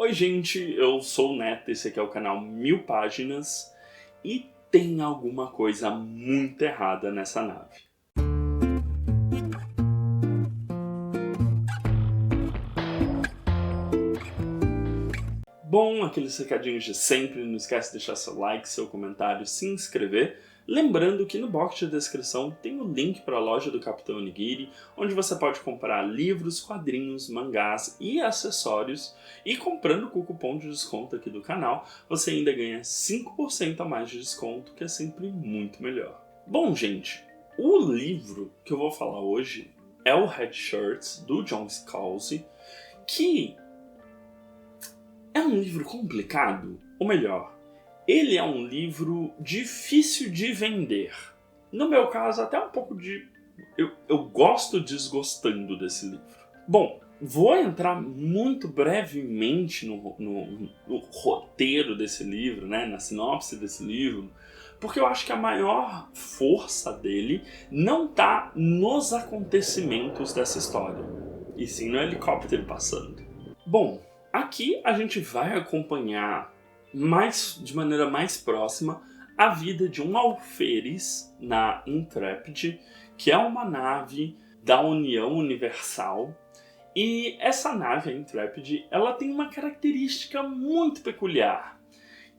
Oi gente, eu sou o Neto, esse aqui é o canal 1000 Páginas e tem alguma coisa muito errada nessa nave. Bom, aqueles recadinhos de sempre, não esquece de deixar seu like, seu comentário, se inscrever. Lembrando que no box de descrição tem o link para a loja do Capitão Onigiri, onde você pode comprar livros, quadrinhos, mangás e acessórios. E comprando com o cupom de desconto aqui do canal, você ainda ganha 5% a mais de desconto, que é sempre muito melhor. Bom, gente, o livro que eu vou falar hoje é o Red Shirts, do John Scalzi, que é um livro complicado, ou melhor, ele é um livro difícil de vender. No meu caso, até um pouco de... Eu gosto desgostando desse livro. Bom, vou entrar muito brevemente no roteiro desse livro, né, na sinopse desse livro, porque eu acho que a maior força dele não está nos acontecimentos dessa história, e sim no helicóptero passando. Bom, aqui a gente vai acompanhar de maneira mais próxima a vida de um alferes na Intrepid, que é uma nave da União Universal. E essa nave, a Intrepid, ela tem uma característica muito peculiar,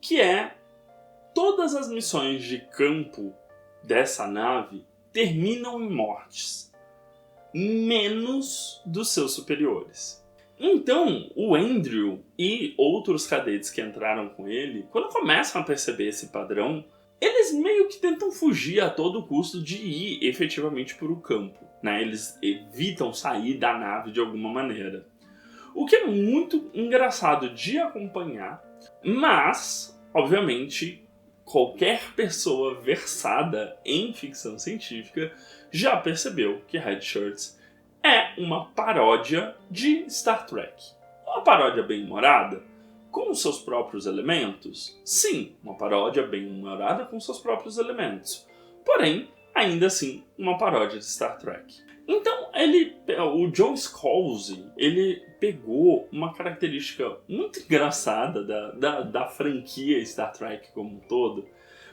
que é todas as missões de campo dessa nave terminam em mortes, menos dos seus superiores. Então, o Andrew e outros cadetes que entraram com ele, quando começam a perceber esse padrão, eles meio que tentam fugir a todo custo de ir efetivamente para o campo, né? Eles evitam sair da nave de alguma maneira. O que é muito engraçado de acompanhar, mas, obviamente, qualquer pessoa versada em ficção científica já percebeu que Red Shirts é uma paródia de Star Trek. Uma paródia bem-humorada, com seus próprios elementos? Sim, uma paródia bem-humorada com seus próprios elementos. Porém, ainda assim, uma paródia de Star Trek. Então, o John Scalzi, ele pegou uma característica muito engraçada da franquia Star Trek como um todo,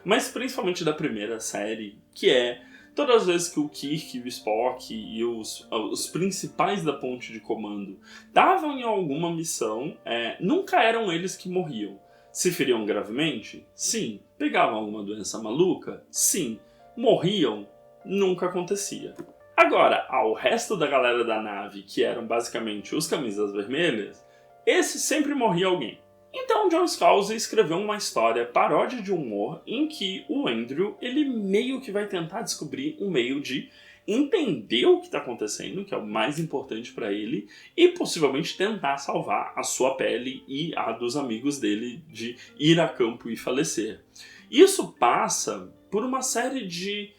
mas principalmente da primeira série, que é todas as vezes que o Kirk, o Spock e os principais da ponte de comando estavam em alguma missão, nunca eram eles que morriam. Se feriam gravemente? Sim. Pegavam alguma doença maluca? Sim. Morriam? Nunca acontecia. Agora, ao resto da galera da nave, que eram basicamente os camisas vermelhas, esse sempre morria alguém. Então, John Scalzi escreveu uma história paródia de humor em que o Andrew, ele meio que vai tentar descobrir um meio de entender o que está acontecendo, que é o mais importante para ele, e possivelmente tentar salvar a sua pele e a dos amigos dele de ir a campo e falecer. Isso passa por uma série de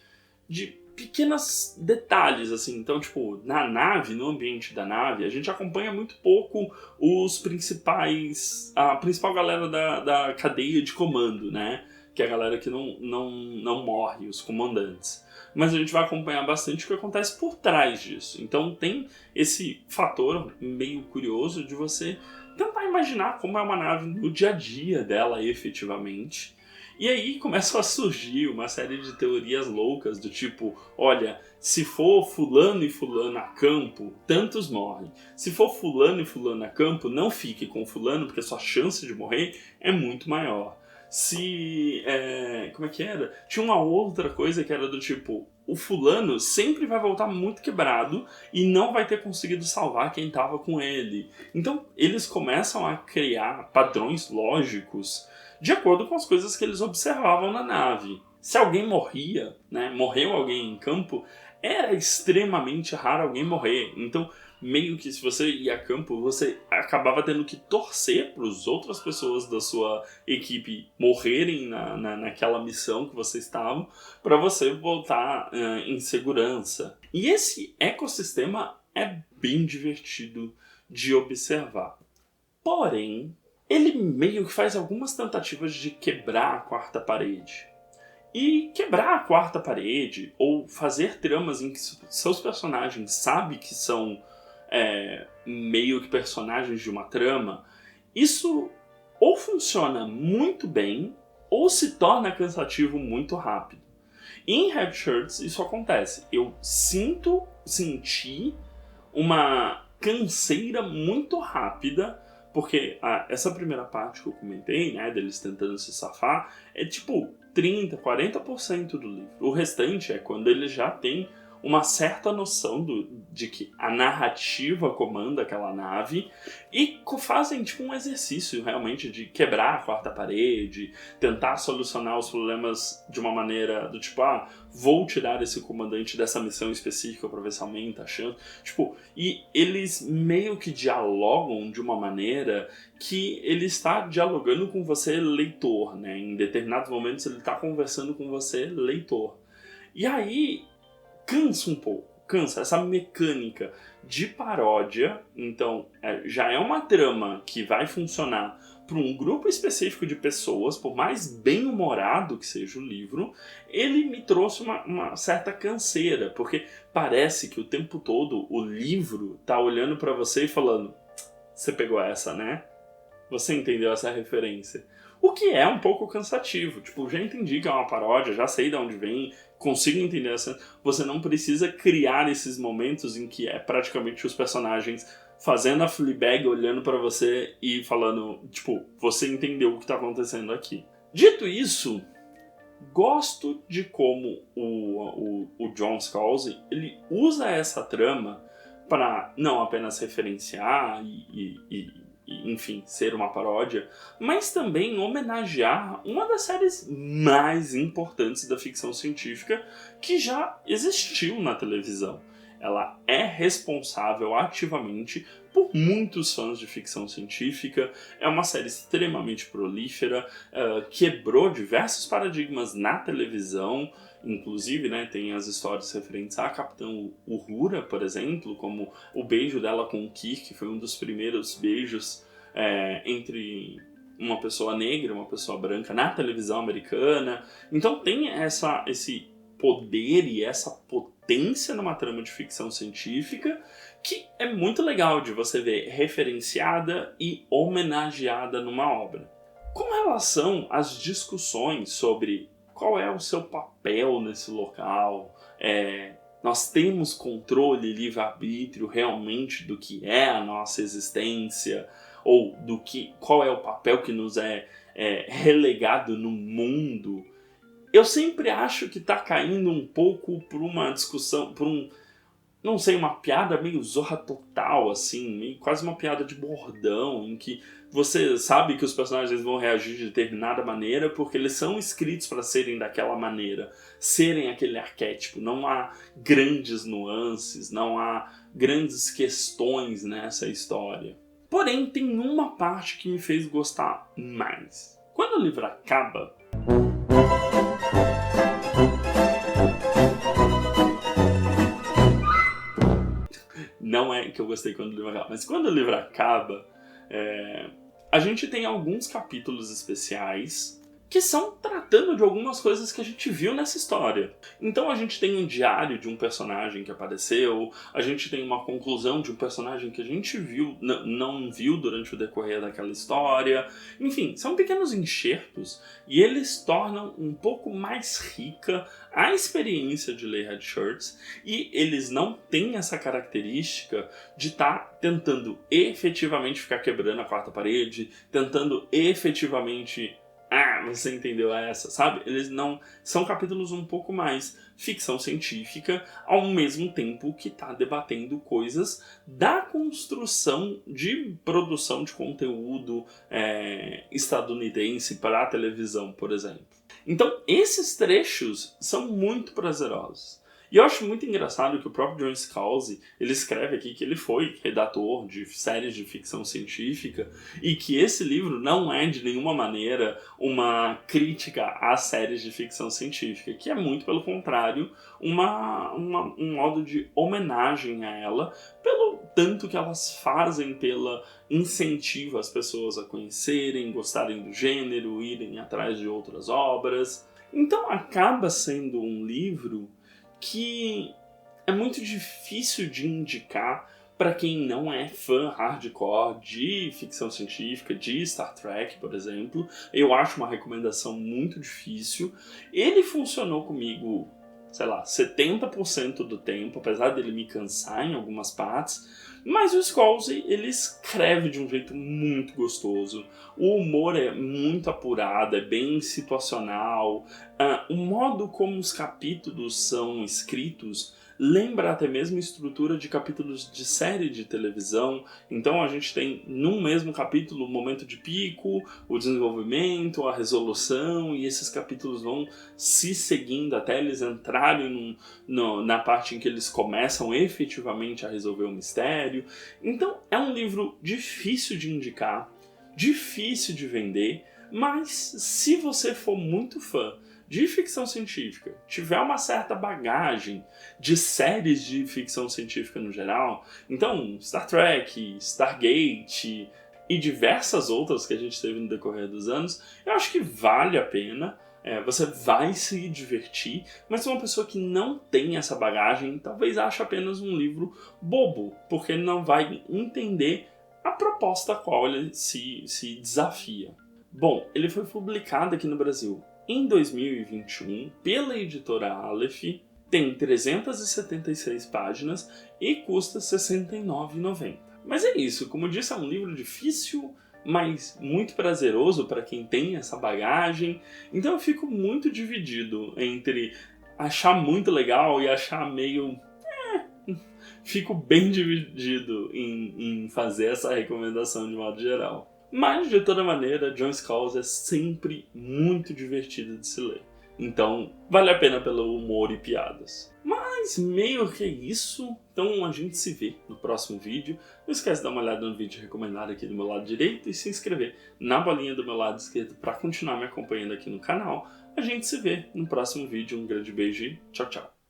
pequenos detalhes, assim. Então, tipo, na nave, no ambiente da nave, a gente acompanha muito pouco a principal galera da cadeia de comando, né? Que é a galera que não morre, os comandantes. Mas a gente vai acompanhar bastante o que acontece por trás disso. Então tem esse fator meio curioso de você tentar imaginar como é uma nave no dia a dia dela efetivamente. E aí começam a surgir uma série de teorias loucas do tipo, olha, se for fulano e fulano a campo, tantos morrem. Se for fulano e fulano a campo, não fique com fulano, porque sua chance de morrer é muito maior. Como é que era? Tinha uma outra coisa que era do tipo, o fulano sempre vai voltar muito quebrado e não vai ter conseguido salvar quem estava com ele. Então eles começam a criar padrões lógicos de acordo com as coisas que eles observavam na nave. Se alguém morria, né, morreu alguém em campo, era extremamente raro alguém morrer. Então, meio que se você ia a campo, você acabava tendo que torcer para as outras pessoas da sua equipe morrerem naquela missão que você estava, para você voltar em segurança. E esse ecossistema é bem divertido de observar. Porém, ele meio que faz algumas tentativas de quebrar a quarta parede. E quebrar a quarta parede, ou fazer tramas em que seus personagens sabem que são meio que personagens de uma trama, isso ou funciona muito bem ou se torna cansativo muito rápido. Em Red Shirts isso acontece. Eu senti uma canseira muito rápida, porque essa primeira parte que eu comentei, né, deles tentando se safar, é tipo 30%, 40% do livro. O restante é quando eles já têm uma certa noção de que a narrativa comanda aquela nave e fazem tipo um exercício realmente de quebrar a quarta parede, tentar solucionar os problemas de uma maneira do tipo, vou tirar esse comandante dessa missão específica para ver se aumenta a chance. Tipo, e eles meio que dialogam de uma maneira que ele está dialogando com você, leitor, né? Em determinados momentos ele está conversando com você, leitor. E aí cansa um pouco, essa mecânica de paródia. Então já é uma trama que vai funcionar para um grupo específico de pessoas, por mais bem-humorado que seja o livro, ele me trouxe uma certa canseira, porque parece que o tempo todo o livro tá olhando para você e falando: você pegou essa, né? Você entendeu essa referência? O que é um pouco cansativo. Tipo, já entendi que é uma paródia, já sei de onde vem, consigo entender essa... Você não precisa criar esses momentos em que é praticamente os personagens fazendo a Fleabag, olhando pra você e falando, tipo, você entendeu o que tá acontecendo aqui. Dito isso, gosto de como o John Scalzi, ele usa essa trama para não apenas referenciar enfim, ser uma paródia, mas também homenagear uma das séries mais importantes da ficção científica que já existiu na televisão. Ela é responsável ativamente por muitos fãs de ficção científica, é uma série extremamente prolífera, quebrou diversos paradigmas na televisão, inclusive, né, tem as histórias referentes a Capitão Uhura, por exemplo, como o beijo dela com o Kirk, que foi um dos primeiros beijos entre uma pessoa negra e uma pessoa branca na televisão americana. Então tem esse poder e essa potência numa trama de ficção científica que é muito legal de você ver referenciada e homenageada numa obra. Com relação às discussões sobre qual é o seu papel nesse local, nós temos controle e livre-arbítrio realmente do que é a nossa existência, ou qual é o papel que nos é relegado no mundo, eu sempre acho que está caindo um pouco por uma discussão, não sei, uma piada meio Zorra Total, assim, meio quase uma piada de bordão, em que você sabe que os personagens vão reagir de determinada maneira porque eles são escritos para serem daquela maneira, serem aquele arquétipo. Não há grandes nuances, não há grandes questões nessa história. Porém, tem uma parte que me fez gostar mais. Quando o livro acaba, não é que eu gostei quando o livro acaba, mas quando o livro acaba, a gente tem alguns capítulos especiais que são tratando de algumas coisas que a gente viu nessa história. Então a gente tem um diário de um personagem que apareceu, a gente tem uma conclusão de um personagem que a gente viu, não viu durante o decorrer daquela história. Enfim, são pequenos enxertos e eles tornam um pouco mais rica a experiência de ler Red Shirts, e eles não têm essa característica de estar tentando efetivamente ficar quebrando a quarta parede, tentando efetivamente... você entendeu essa, sabe? Eles não... São capítulos um pouco mais ficção científica, ao mesmo tempo que está debatendo coisas da construção de produção de conteúdo estadunidense para a televisão, por exemplo. Então, esses trechos são muito prazerosos. E eu acho muito engraçado que o próprio John Scalzi, ele escreve aqui que ele foi redator de séries de ficção científica e que esse livro não é de nenhuma maneira uma crítica às séries de ficção científica, que é muito pelo contrário um modo de homenagem a ela, pelo tanto que elas fazem, pela incentivo as pessoas a conhecerem, gostarem do gênero, irem atrás de outras obras. Então acaba sendo um livro que é muito difícil de indicar para quem não é fã hardcore de ficção científica, de Star Trek, por exemplo. Eu acho uma recomendação muito difícil. Ele funcionou comigo, sei lá, 70% do tempo, apesar dele me cansar em algumas partes. Mas o Scalzi, ele escreve de um jeito muito gostoso. O humor é muito apurado, é bem situacional. O modo como os capítulos são escritos lembra até mesmo a estrutura de capítulos de série de televisão. Então a gente tem num mesmo capítulo o momento de pico, o desenvolvimento, a resolução, e esses capítulos vão se seguindo até eles entrarem na parte em que eles começam efetivamente a resolver o mistério. Então é um livro difícil de indicar, difícil de vender, mas se você for muito fã de ficção científica, tiver uma certa bagagem de séries de ficção científica no geral, então Star Trek, Stargate e diversas outras que a gente teve no decorrer dos anos, eu acho que vale a pena. Você vai se divertir, mas uma pessoa que não tem essa bagagem talvez ache apenas um livro bobo, porque ele não vai entender a proposta a qual ele se desafia. Bom, ele foi publicado aqui no Brasil em 2021 pela editora Aleph, tem 376 páginas e custa R$ 69,90. Mas é isso, como eu disse, é um livro difícil, mas muito prazeroso para quem tem essa bagagem. Então eu fico muito dividido entre achar muito legal e achar meio... Fico bem dividido em fazer essa recomendação de modo geral. Mas, de toda maneira, John Scalzi é sempre muito divertido de se ler. Então, vale a pena pelo humor e piadas. Mas, meio que é isso. Então, a gente se vê no próximo vídeo. Não esquece de dar uma olhada no vídeo recomendado aqui do meu lado direito e se inscrever na bolinha do meu lado esquerdo para continuar me acompanhando aqui no canal. A gente se vê no próximo vídeo. Um grande beijo e tchau, tchau.